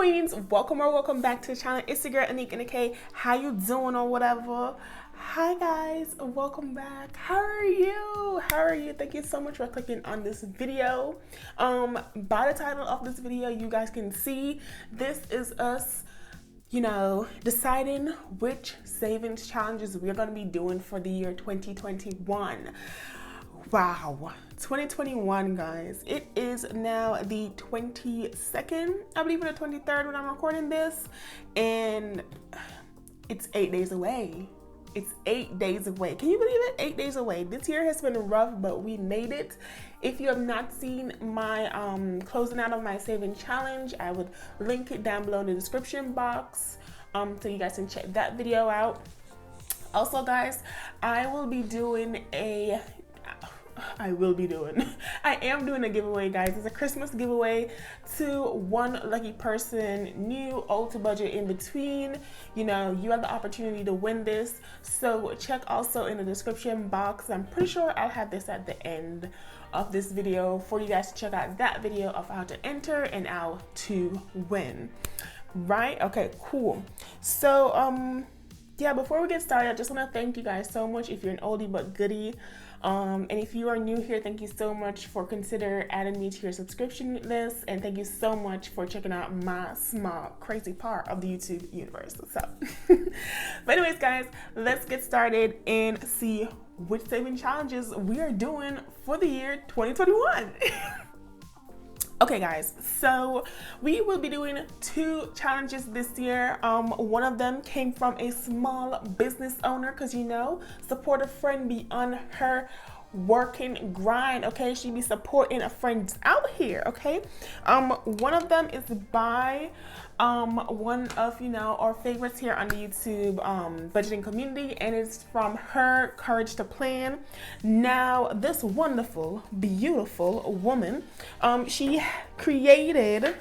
queens, welcome or welcome back to the channel. It's your girl Anika Nikay. How you doing or whatever? Hi guys, welcome back. How are you? Thank you so much for clicking on this video. By the title of this video, you guys can see this is us, deciding which savings challenges we're going to be doing for the year 2021. Wow, 2021, guys. It is now the 22nd, I believe, or the 23rd when I'm recording this, and it's 8 days away. It's 8 days away. Can you believe it? 8 days away. This year has been rough, but we made it. If you have not seen my closing out of my saving challenge, I would link it down below in the description box, so you guys can check that video out. Also, guys, I am doing a giveaway, guys. It's a Christmas giveaway to one lucky person, new, old to budget, in between. You have the opportunity to win this. So check also in the description box. I'm pretty sure I'll have this at the end of this video for you guys to check out that video of how to enter and how to win. Right? Okay, cool. So, yeah, before we get started, I just want to thank you guys so much if you're an oldie but goodie. And if you are new here, thank you so much for consider adding me to your subscription list, and thank you so much for checking out my small crazy part of the YouTube universe. So, but anyways, guys, let's get started and see which saving challenges we are doing for the year 2021. Okay, guys, so we will be doing 2 challenges this year. One of them came from a small business owner, because support a friend beyond her working grind. Okay, she be supporting a friend out here. Okay, one of them is by one of our favorites here on the YouTube budgeting community, and it's from her Courage to Plan. Now, this wonderful, beautiful woman, she created,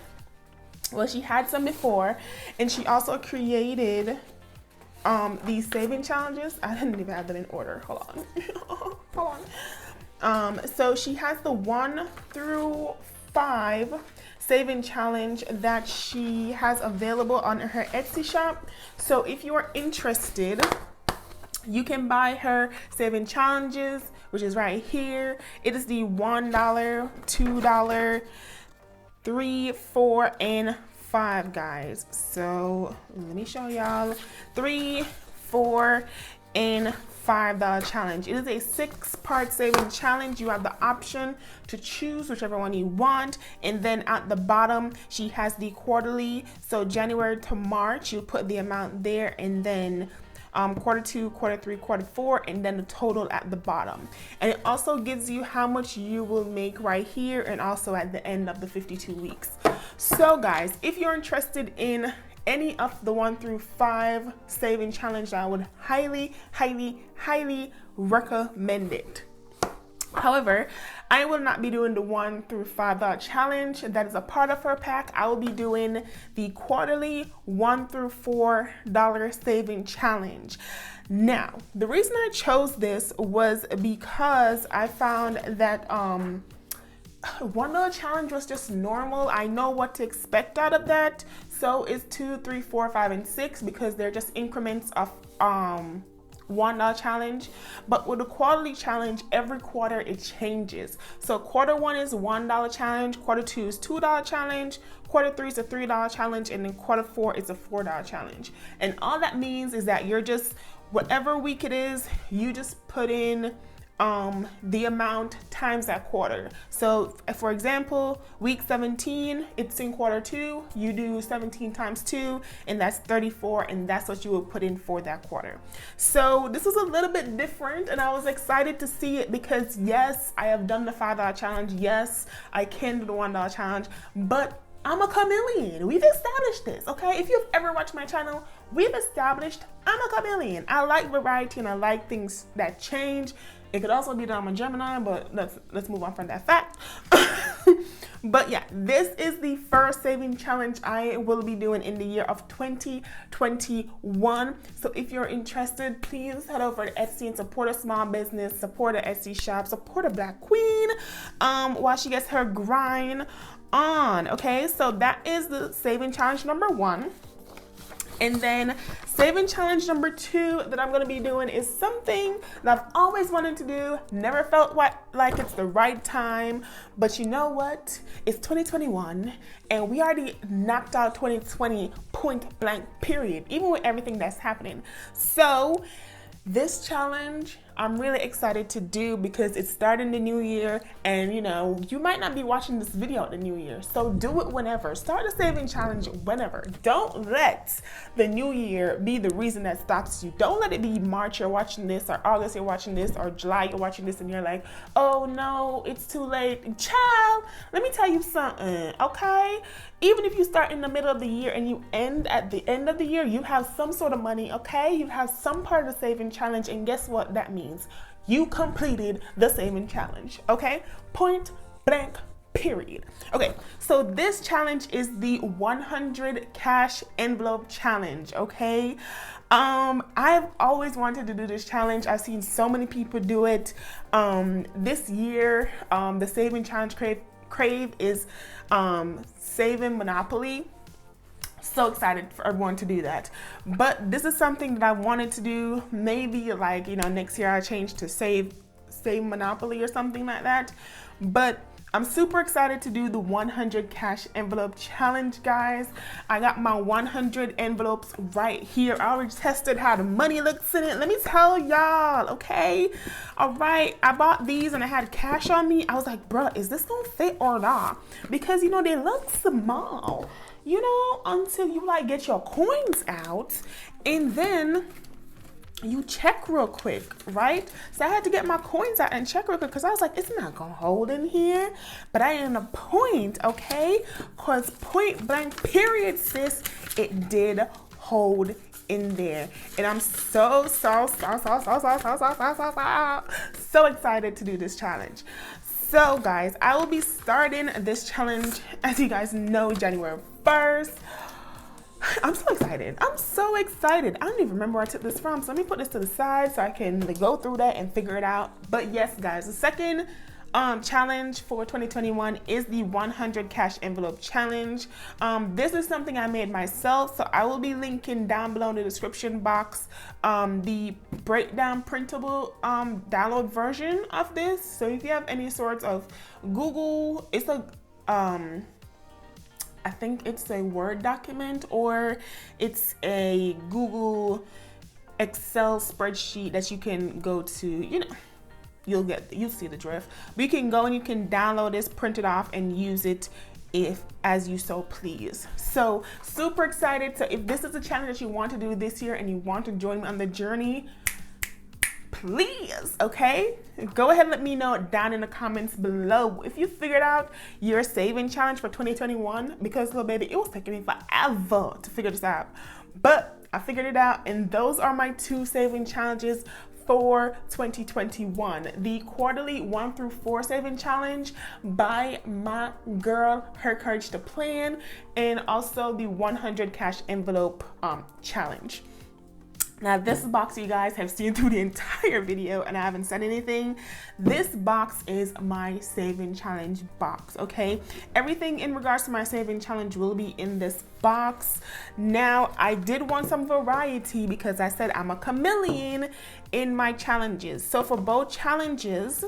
well, she had some before, and she also created these saving challenges. I didn't even have them in order. Hold on. So she has the 1 through 5 saving challenge that she has available on her Etsy shop. So if you are interested, you can buy her saving challenges, which is right here. It is the $1, $2, $3, $4, and $5, guys. So let me show y'all. $3, $4, and $5 challenge. It is a 6-part saving challenge. You have the option to choose whichever one you want, and then at the bottom she has the quarterly. So January to March, you put the amount there, and then Q2, Q3, Q4, and then the total at the bottom. And it also gives you how much you will make right here, and also at the end of the 52 weeks. So guys, if you're interested in any of the 1 through 5 saving challenge, I would highly recommend it. However, I will not be doing the $1 through $5 challenge. That is a part of her pack. I will be doing the quarterly $1 through $4 saving challenge. Now, the reason I chose this was because I found that $1 challenge was just normal. I know what to expect out of that. So it's 2, 3, 4, 5, and 6, because they're just increments of $1 challenge. But with the quarterly challenge, every quarter it changes. So Q1 is $1 challenge, Q2 is $2 challenge, Q3 is a $3 challenge, and then Q4 is a $4 challenge. And all that means is that you're just, whatever week it is, you just put in the amount times that quarter. So for example, week 17, it's in Q2, you do 17 times 2, and that's 34, and that's what you will put in for that quarter. So this was a little bit different, and I was excited to see it, because yes, I have done the $5 challenge. Yes, I can do the $1 challenge, but I'm a chameleon. We've established this, okay? If you've ever watched my channel, we've established I'm a chameleon. I like variety, and I like things that change. It could also be that I'm a Gemini, but let's move on from that fact. But yeah, this is the first saving challenge I will be doing in the year of 2021. So if you're interested, please head over to Etsy and support a small business, support an Etsy shop, support a Black queen while she gets her grind on. Okay, so that is the saving challenge number 1. And then saving challenge number 2 that I'm going to be doing is something that I've always wanted to do, never felt like it's the right time, but you know what? It's 2021 and we already knocked out 2020 point blank period, even with everything that's happening. So this challenge I'm really excited to do because it's starting the new year, and you know, you might not be watching this video at the new year, so do it whenever. Start a saving challenge whenever. Don't let the new year be the reason that stops you. Don't let it be March you're watching this, or August you're watching this, or July you're watching this and you're like, oh no, it's too late. Child, let me tell you something, okay? Even if you start in the middle of the year and you end at the end of the year, you have some sort of money, okay? You have some part of the saving challenge, and guess what that means? You completed the saving challenge, okay? Point blank period. Okay, so this challenge is the 100 cash envelope challenge, okay? I've always wanted to do this challenge. I've seen so many people do it. This year, the saving challenge crave is saving Monopoly. So excited for everyone to do that. But this is something that I wanted to do. Maybe like, you know, next year I change to save Monopoly or something like that. But I'm super excited to do the 100 cash envelope challenge, guys. I got my 100 envelopes right here. I already tested how the money looks in it. Let me tell y'all, okay? All right, I bought these and I had cash on me. I was like, bruh, is this gonna fit or not? Because, you know, they look small, you know, until you like get your coins out and then you check real quick, right? So I had to get my coins out and check real quick because I was like, it's not gonna hold in here. But I am a point, okay? Because point blank period, sis, it did hold in there. And I'm so excited to do this challenge. So guys, I will be starting this challenge, as you guys know, January 1st. I'm so excited. I'm so excited. I don't even remember where I took this from. So let me put this to the side so I can go through that and figure it out. But yes, guys, the second challenge for 2021 is the 100 cash envelope challenge. This is something I made myself. So I will be linking down below in the description box the breakdown printable download version of this. So if you have any sorts of Google, it's a I think it's a Word document or it's a Google Excel spreadsheet that you can go to, you know, you'll see the drift. But you can go and you can download this, print it off, and use it as you so please. So super excited. So if this is a challenge that you want to do this year and you want to join me on the journey, please, okay? Go ahead and let me know down in the comments below if you figured out your saving challenge for 2021, because little baby, it was taking me forever to figure this out. But I figured it out, and those are my 2 saving challenges for 2021. The quarterly 1 through 4 saving challenge by my girl, Her Courage to Plan, and also the 100 cash envelope challenge. Now this box you guys have seen through the entire video and I haven't said anything. This box is my saving challenge box, okay? Everything in regards to my saving challenge will be in this box. Now I did want some variety because I said I'm a chameleon in my challenges. So for both challenges,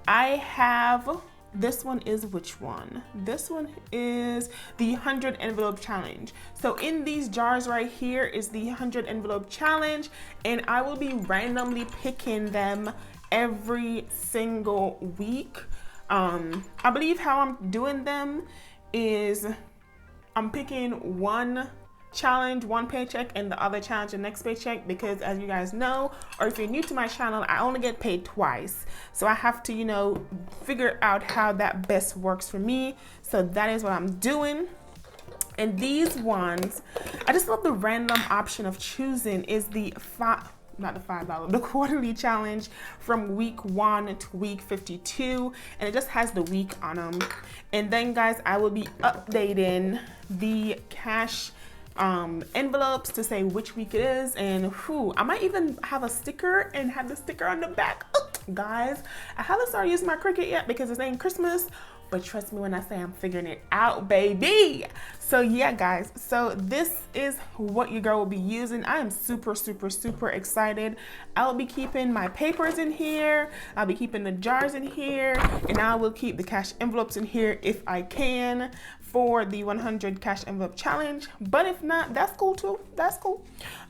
I have, this one is which one? This one is the 100 envelope challenge. So in these jars right here is the 100 envelope challenge, and I will be randomly picking them every single week. I believe how I'm doing them is I'm picking one challenge, one paycheck, and the other challenge, the next paycheck, because as you guys know, or if you're new to my channel, I only get paid twice. So I have to, you know, figure out how that best works for me. So that is what I'm doing. And these ones, I just love the random option of choosing is the not the $5, the quarterly challenge from week 1 to week 52, and it just has the week on them. And then guys, I will be updating the cash envelopes to say which week it is, and I might even have a sticker and have the sticker on the back. Guys, I haven't started using my Cricut yet because it's ain't Christmas, but trust me when I say I'm figuring it out, baby. So yeah, guys, so this is what your girl will be using. I am super excited. I'll be keeping my papers in here, I'll be keeping the jars in here, and I will keep the cash envelopes in here if I can for the 100 cash envelope challenge. But if not, that's cool too. That's cool.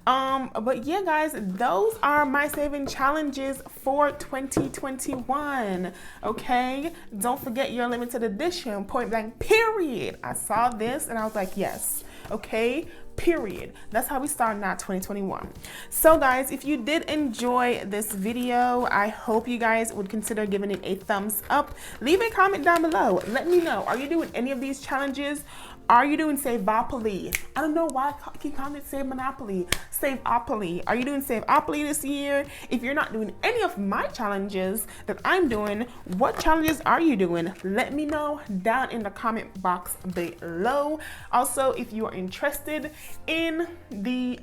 But yeah, guys, those are my saving challenges for 2021. Okay, don't forget your limited edition, point blank period. I saw this and I was like, yes. Okay, period. That's how we start now 2021. So guys, if you did enjoy this video, I hope you guys would consider giving it a thumbs up. Leave a comment down below. Let me know, are you doing any of these challenges? Are you doing Save-Opoly? I don't know why I keep calling it Save Monopoly. Save-Opoly. Are you doing Save-Opoly this year? If you're not doing any of my challenges that I'm doing, what challenges are you doing? Let me know down in the comment box below. Also, if you are interested in the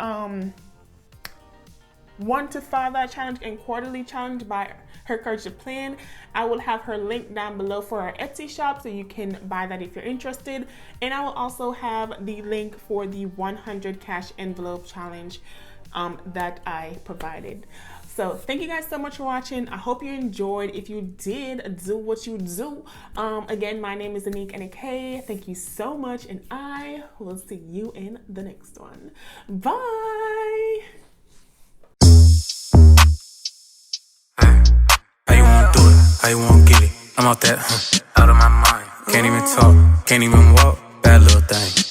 1 to 5 challenge and quarterly challenge by Her Courage to Plan, I will have her link down below for our Etsy shop so you can buy that if you're interested. And I will also have the link for the 100 cash envelope challenge that I provided. So thank you guys so much for watching. I hope you enjoyed. If you did, do what you do. Again, my name is Anique N-A-K. Thank you so much, and I will see you in the next one. Bye. How you won't get it? I'm out that, out of my mind. Can't even talk, can't even walk. Bad little thing.